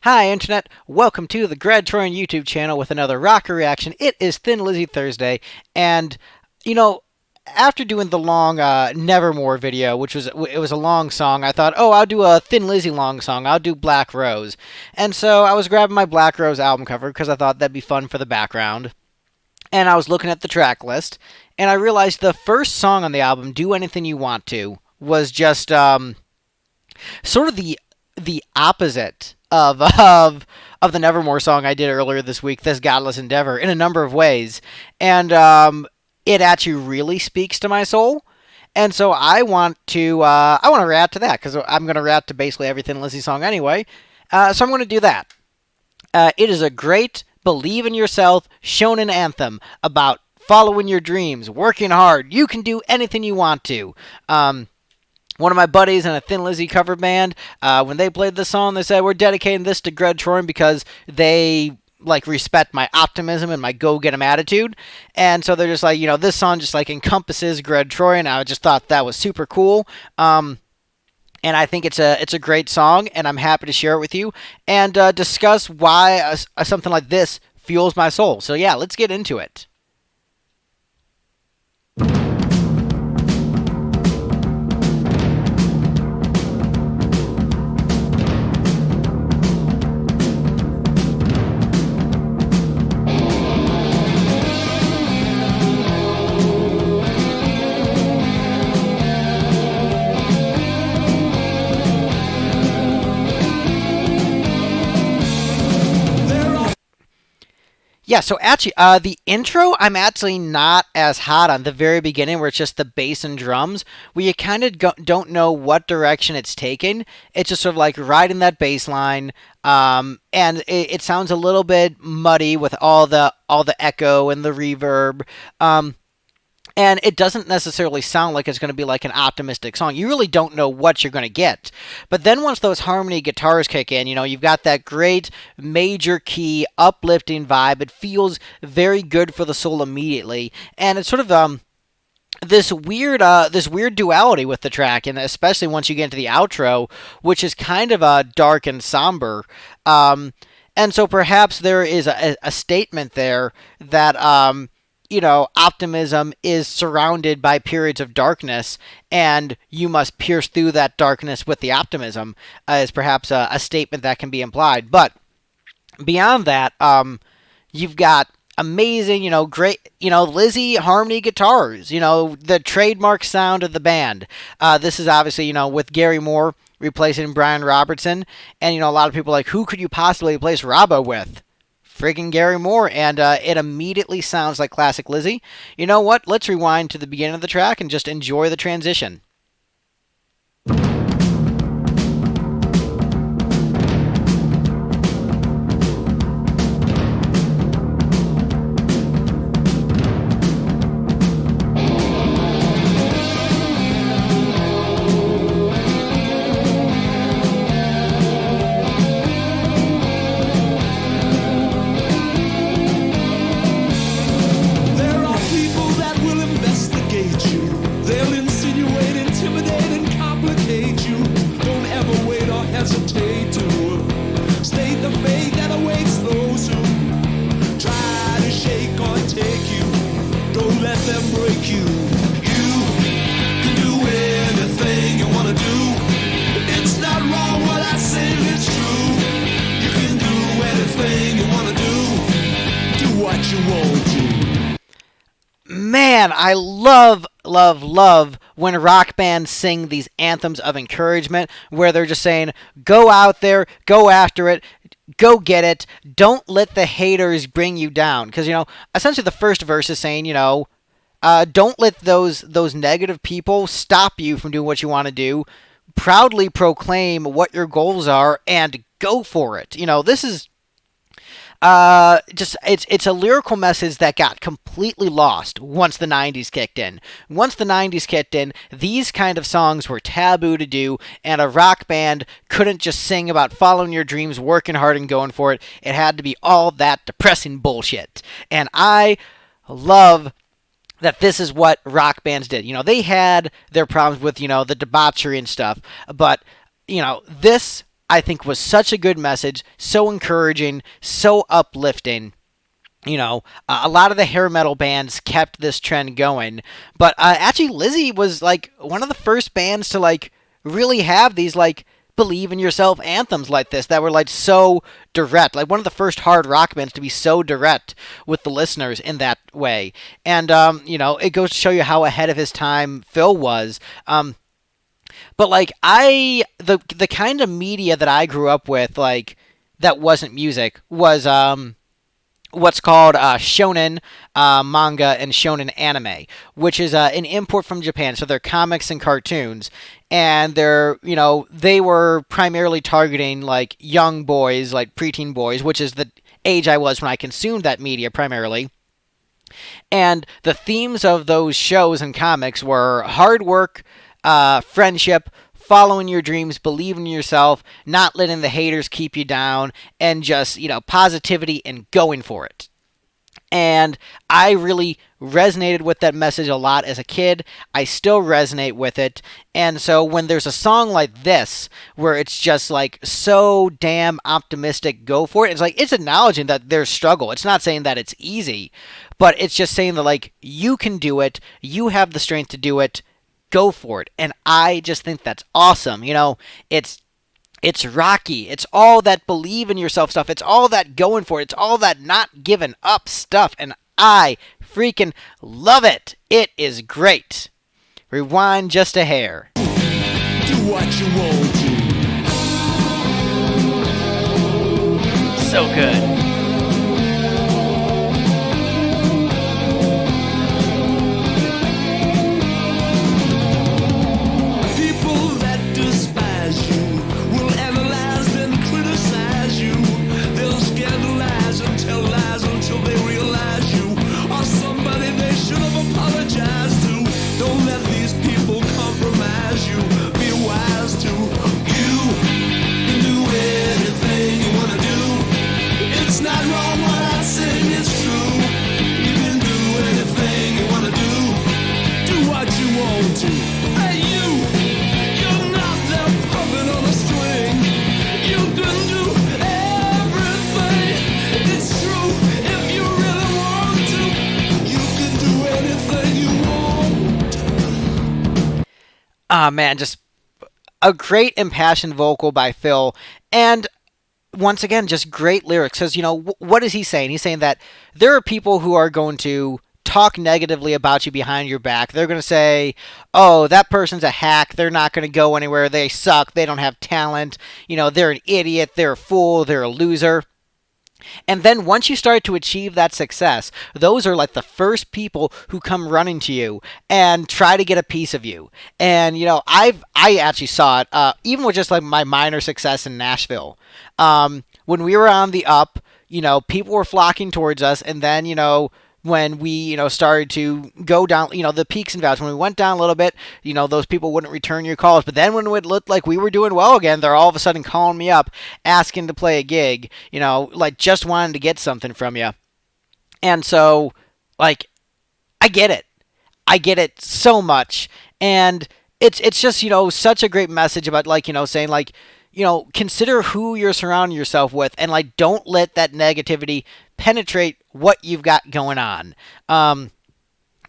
Hi, Internet. Welcome to the Troyan YouTube channel with another rocker reaction. It is Thin Lizzy Thursday, and you know, after doing the long Nevermore video, which was it was a long song, I thought, oh, I'll do a Thin Lizzy long song. I'll do Black Rose, and so I was grabbing my Black Rose album cover because I thought that'd be fun for the background. And I was looking at the track list, and I realized the first song on the album, "Do Anything You Want to," was just sort of the opposite of the Nevermore song I did earlier this week, "This Godless Endeavor," in a number of ways, and it actually really speaks to my soul. And so I want to react to that because I'm going to react to basically every Thin Lizzy song anyway. So I'm going to do that. It is a great believe in yourself shonen anthem about following your dreams, working hard. You can do anything you want to. One of my buddies in a Thin Lizzy cover band, when they played this song, they said, we're dedicating this to Troyan because they respect my optimism and my go get 'em attitude. And so they're just like, this song just encompasses Troyan. I just thought that was super cool. And I think it's a great song, and I'm happy to share it with you and discuss why something like this fuels my soul. So yeah, let's get into it. Yeah, so actually, the intro I'm actually not as hot on the very beginning, where it's just the bass and drums, where you kind of don't know what direction it's taking. It's just sort of riding that bass line, and it sounds a little bit muddy with all the echo and the reverb. And it doesn't necessarily sound like it's going to be like an optimistic song. You really don't know what you're going to get. But then once those harmony guitars kick in, you've got that great major key uplifting vibe. It feels very good for the soul immediately. And it's sort of this weird duality with the track, and especially once you get into the outro, which is kind of dark and somber. And so perhaps there is a statement there that optimism is surrounded by periods of darkness, and you must pierce through that darkness with the optimism, is perhaps a statement that can be implied. But beyond that, you've got amazing, great, Lizzy harmony guitars, the trademark sound of the band. This is obviously, with Gary Moore replacing Brian Robertson, and, a lot of people are like, who could you possibly replace Robbo with? Friggin' Gary Moore, and it immediately sounds like classic Lizzy. You know what? Let's rewind to the beginning of the track and just enjoy the transition. Man, I love, love, love when rock bands sing these anthems of encouragement where they're just saying, go out there, go after it, go get it, don't let the haters bring you down. Because, essentially the first verse is saying, don't let those negative people stop you from doing what you want to do. Proudly proclaim what your goals are and go for it. This is just it's a lyrical message that got completely lost once the 90s kicked in. Once the 90s kicked in, these kind of songs were taboo to do, and a rock band couldn't just sing about following your dreams, working hard, and going for it. It had to be all that depressing bullshit. And I love that this is what rock bands did. They had their problems with, the debauchery and stuff, but, this I think was such a good message, so encouraging, so uplifting. A lot of the hair metal bands kept this trend going, but actually Lizzy was like one of the first bands to like really have these like believe in yourself anthems like this that were like so direct, like one of the first hard rock bands to be so direct with the listeners in that way. And it goes to show you how ahead of his time Phil was. But like the kind of media that I grew up with, like that wasn't music, was what's called shonen manga and shonen anime, which is an import from Japan. So they're comics and cartoons, and they were primarily targeting like young boys, like preteen boys, which is the age I was when I consumed that media primarily. And the themes of those shows and comics were hard work, friendship, following your dreams, believing in yourself, not letting the haters keep you down, and just, positivity and going for it. And I really resonated with that message a lot as a kid. I still resonate with it. And so when there's a song like this, where it's just like so damn optimistic, go for it. It's like, it's acknowledging that there's struggle. It's not saying that it's easy, but it's just saying that like, you can do it. You have the strength to do it. Go for it. And I just think that's awesome. It's rocky. It's all that believe in yourself stuff. It's all that going for it. It's all that not giving up stuff. And I freaking love it. It is great. Rewind just a hair. Do what you want to. So good. Ah, man, just a great impassioned vocal by Phil. And once again, just great lyrics. Because, what is he saying? He's saying that there are people who are going to talk negatively about you behind your back. They're going to say, oh, that person's a hack. They're not going to go anywhere. They suck. They don't have talent. They're an idiot. They're a fool. They're a loser. And then once you start to achieve that success, those are like the first people who come running to you and try to get a piece of you. And I actually saw it even with just like my minor success in Nashville. When we were on the up, people were flocking towards us, and then when we started to go down, the peaks and valleys, when we went down a little bit, those people wouldn't return your calls. But then when it looked like we were doing well again, they're all of a sudden calling me up, asking to play a gig, like just wanting to get something from you. And so, like, I get it so much. And it's just such a great message about like saying like, consider who you're surrounding yourself with, and like don't let that negativity penetrate what you've got going on.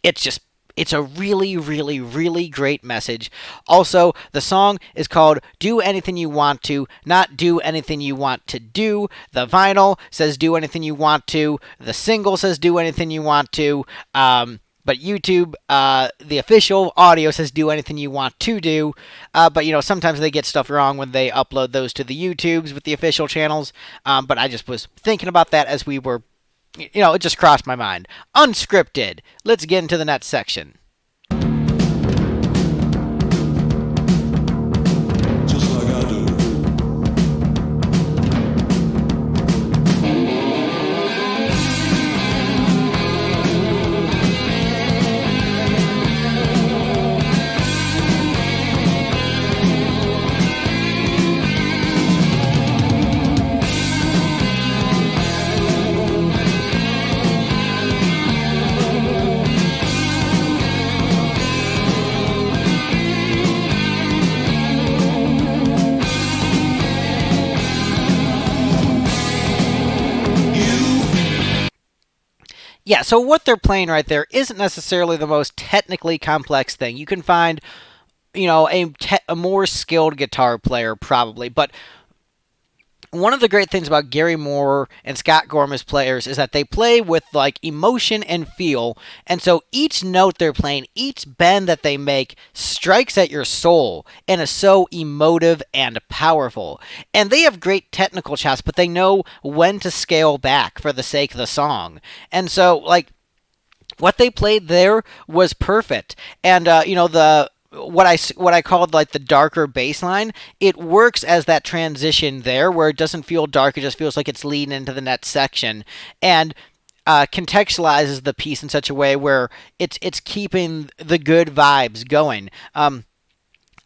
It's a really, really, really great message. Also, the song is called Do Anything You Want To, not Do Anything You Want to Do. The vinyl says Do Anything You Want To. The single says Do Anything You Want To. But YouTube, the official audio says Do Anything You Want To Do. But, sometimes they get stuff wrong when they upload those to the YouTubes with the official channels. But I just was thinking about that as we were, it just crossed my mind. Unscripted. Let's get into the next section. Just like I do. Yeah, so what they're playing right there isn't necessarily the most technically complex thing. You can find, a more skilled guitar player probably, but one of the great things about Gary Moore and Scott Gorham's players is that they play with like emotion and feel, and so each note they're playing, each bend that they make strikes at your soul and is so emotive and powerful. And they have great technical chops, but they know when to scale back for the sake of the song. And so like what they played there was perfect. And the what I called like the darker bass line, it works as that transition there where it doesn't feel dark, it just feels like it's leading into the next section, and contextualizes the piece in such a way where it's keeping the good vibes going.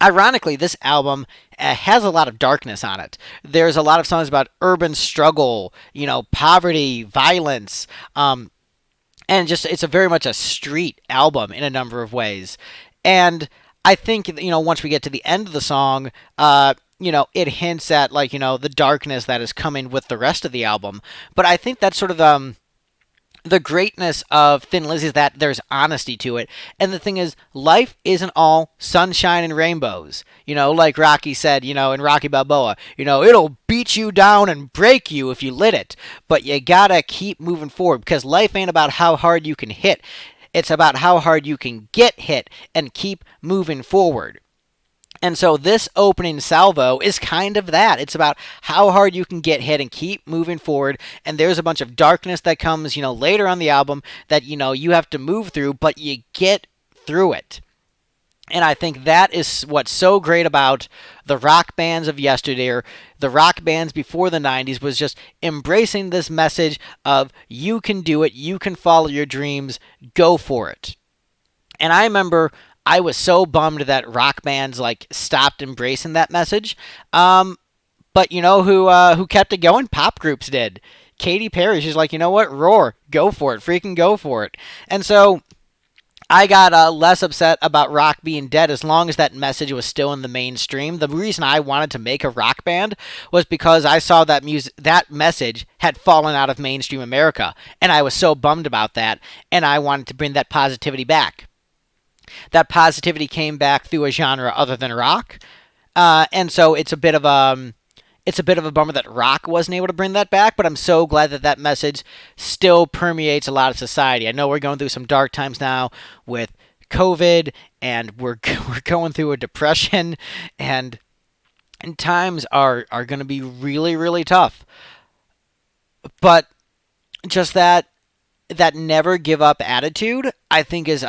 Ironically, this album has a lot of darkness on it. There's a lot of songs about urban struggle, poverty, violence, and just it's a very much a street album in a number of ways. And I think once we get to the end of the song, it hints at like the darkness that is coming with the rest of the album. But I think that's sort of the greatness of Thin Lizzy is that there's honesty to it. And the thing is, life isn't all sunshine and rainbows. Like Rocky said, in Rocky Balboa, it'll beat you down and break you if you let it. But you gotta keep moving forward because life ain't about how hard you can hit. It's about how hard you can get hit and keep moving forward. And so this opening salvo is kind of that. It's about how hard you can get hit and keep moving forward. And there's a bunch of darkness that comes, later on the album that, you have to move through, but you get through it. And I think that is what's so great about the rock bands of yesterday, the rock bands before the 90s, was just embracing this message of you can do it, you can follow your dreams, go for it. And I remember I was so bummed that rock bands like stopped embracing that message. But who kept it going? Pop groups did. Katy Perry, she's like, you know what? Roar, go for it, freaking go for it. And so I got less upset about rock being dead as long as that message was still in the mainstream. The reason I wanted to make a rock band was because I saw that message had fallen out of mainstream America, and I was so bummed about that, and I wanted to bring that positivity back. That positivity came back through a genre other than rock, and so it's a bit of a bummer that rock wasn't able to bring that back, but I'm so glad that that message still permeates a lot of society. I know we're going through some dark times now with COVID, and we're we're going through a depression, and times are going to be really really tough. But just that never give up attitude, I think is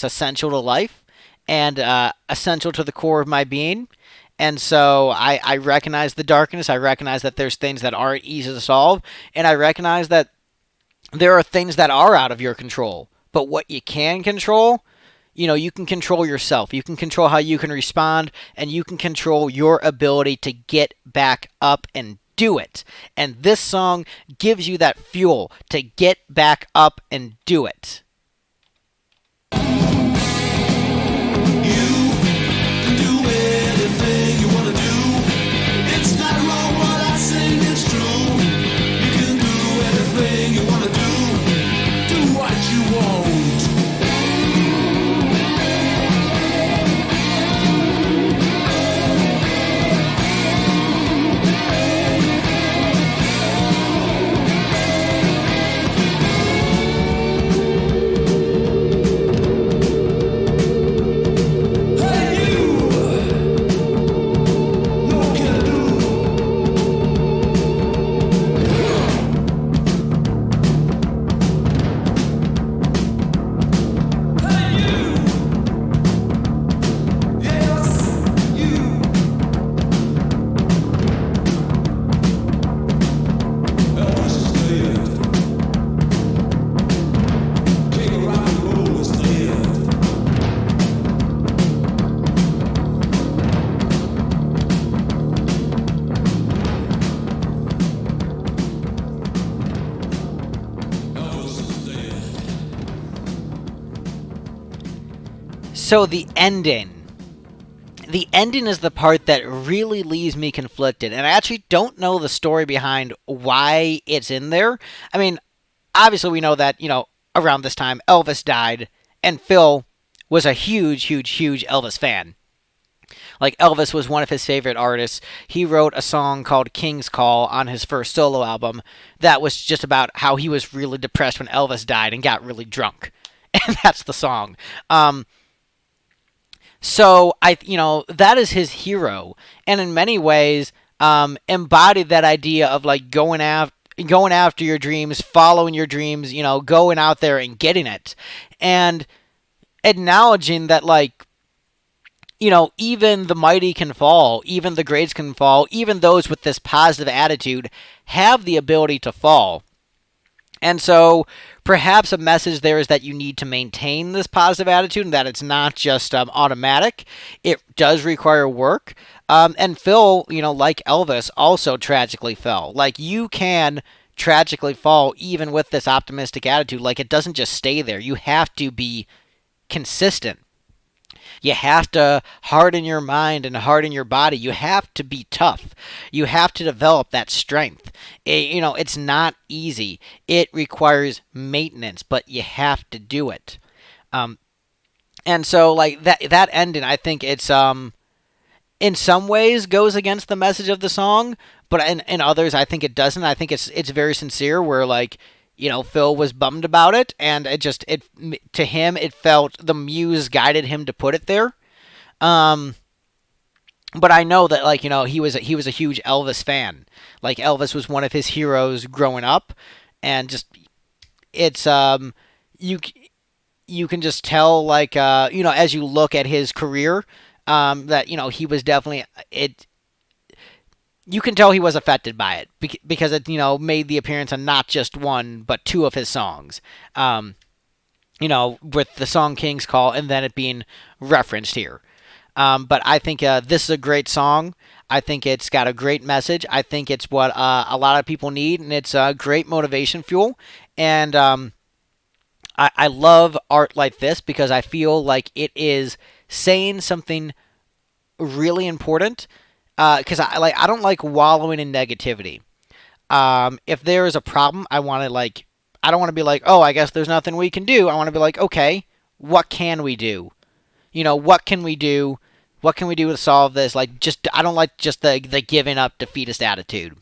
essential to life and essential to the core of my being. And so I recognize the darkness. I recognize that there's things that aren't easy to solve. And I recognize that there are things that are out of your control. But what you can control, you can control yourself. You can control how you can respond, and you can control your ability to get back up and do it. And this song gives you that fuel to get back up and do it. So the ending. The ending is the part that really leaves me conflicted, and I actually don't know the story behind why it's in there. I mean, obviously we know that around this time Elvis died, and Phil was a huge, huge, huge Elvis fan. Like Elvis was one of his favorite artists. He wrote a song called King's Call on his first solo album that was just about how he was really depressed when Elvis died and got really drunk. And that's the song. So that is his hero, and in many ways, embodied that idea of like going after your dreams, following your dreams, going out there and getting it, and acknowledging that like even the mighty can fall, even the greats can fall, even those with this positive attitude have the ability to fall. And so perhaps a message there is that you need to maintain this positive attitude and that it's not just automatic. It does require work. And Phil, like Elvis, also tragically fell. Like you can tragically fall even with this optimistic attitude. Like it doesn't just stay there. You have to be consistent. You have to harden your mind and harden your body. You have to be tough. You have to develop that strength. It's not easy. It requires maintenance, but you have to do it. Um, and so, like that ending, I think it's in some ways goes against the message of the song, but in others, I think it doesn't. I think it's very sincere. Where like Phil was bummed about it, and it to him it felt the muse guided him to put it there. Um, but I know that like he was a huge Elvis fan. Like Elvis was one of his heroes growing up, and just it's you you can just tell like as you look at his career that he was definitely it. You can tell he was affected by it because it made the appearance on not just one but two of his songs. With the song King's Call and then it being referenced here. But I think this is a great song. I think it's got a great message. I think it's what a lot of people need, and it's a great motivation fuel. And I love art like this because I feel like it is saying something really important. Because I don't like wallowing in negativity. If there is a problem, I don't want to be like, oh, I guess there's nothing we can do. I want to be like, okay, what can we do? What can we do? What can we do to solve this? Like, just I don't like just the giving up defeatist attitude.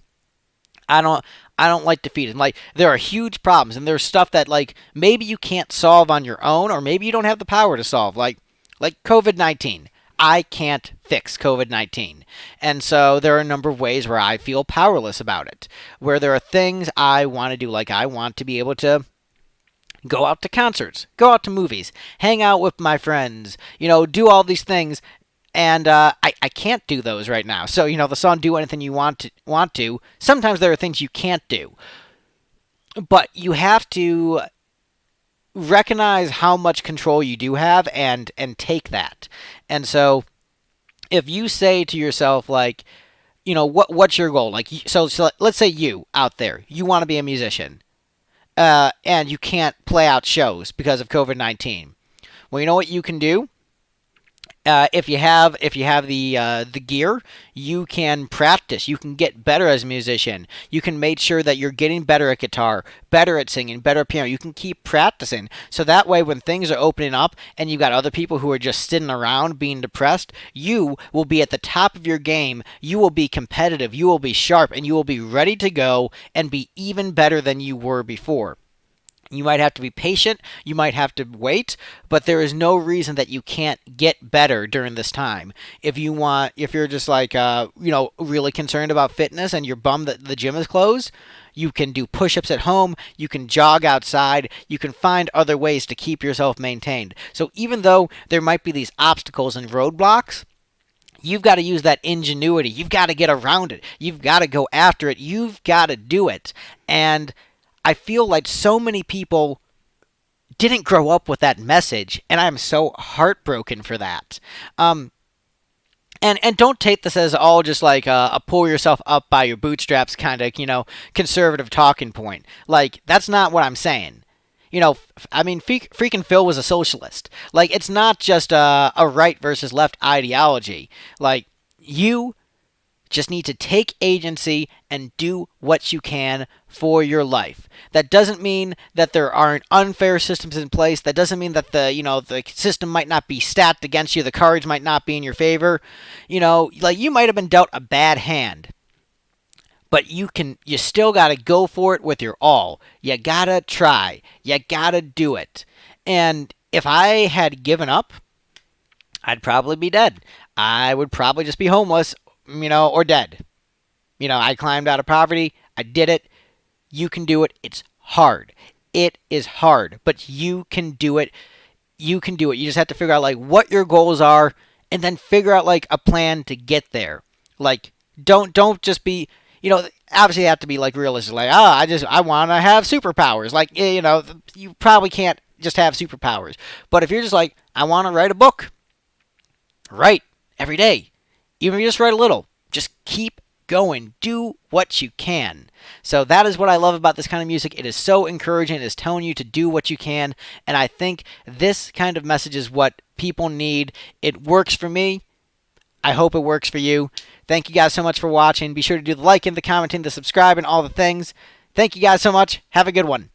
I don't I don't like defeated. Like there are huge problems and there's stuff that like maybe you can't solve on your own or maybe you don't have the power to solve. Like COVID-19. I can't fix COVID-19. And so there are a number of ways where I feel powerless about it. Where there are things I want to do, like I want to be able to go out to concerts, go out to movies, hang out with my friends, do all these things. And I can't do those right now. So, the song "Do Anything You Want to." Sometimes there are things you can't do, but you have to recognize how much control you do have and take that. And so, if you say to yourself like, what's your goal? Like, so let's say you out there, you want to be a musician, and you can't play out shows because of COVID-19. Well, you know what you can do? If you have the gear, you can practice. You can get better as a musician. You can make sure that you're getting better at guitar, better at singing, better at piano. You can keep practicing. So that way when things are opening up and you've got other people who are just sitting around being depressed, you will be at the top of your game. You will be competitive. You will be sharp and you will be ready to go and be even better than you were before. You might have to be patient, you might have to wait, but there is no reason that you can't get better during this time. If you're just like, really concerned about fitness and you're bummed that the gym is closed, you can do push-ups at home, you can jog outside, you can find other ways to keep yourself maintained. So even though there might be these obstacles and roadblocks, you've got to use that ingenuity. You've got to get around it. You've got to go after it. You've got to do it. And I feel like so many people didn't grow up with that message, and I'm so heartbroken for that. And don't take this as all just like a pull yourself up by your bootstraps kind of conservative talking point. Like that's not what I'm saying. I mean, freaking Phil was a socialist. Like it's not just a right versus left ideology. Like you just need to take agency and do what you can for your life. That doesn't mean that there aren't unfair systems in place. That doesn't mean that the system might not be stacked against you. The cards might not be in your favor. Like you might have been dealt a bad hand, but you still got to go for it with your all. You got to try. You got to do it. And if I had given up, I'd probably be dead. I would probably just be homeless, or dead. I climbed out of poverty. I did it. You can do it. It's hard. It is hard, but you can do it. You can do it. You just have to figure out like what your goals are and then figure out like a plan to get there. Like don't just be, obviously you have to be like realistic like, I want to have superpowers. Like, you probably can't just have superpowers. But if you're just like, I want to write a book, write every day. Even if you just write a little, just keep going. Do what you can. So that is what I love about this kind of music. It is so encouraging. It is telling you to do what you can. And I think this kind of message is what people need. It works for me. I hope it works for you. Thank you guys so much for watching. Be sure to do the liking, the commenting, the subscribing, all the things. Thank you guys so much. Have a good one.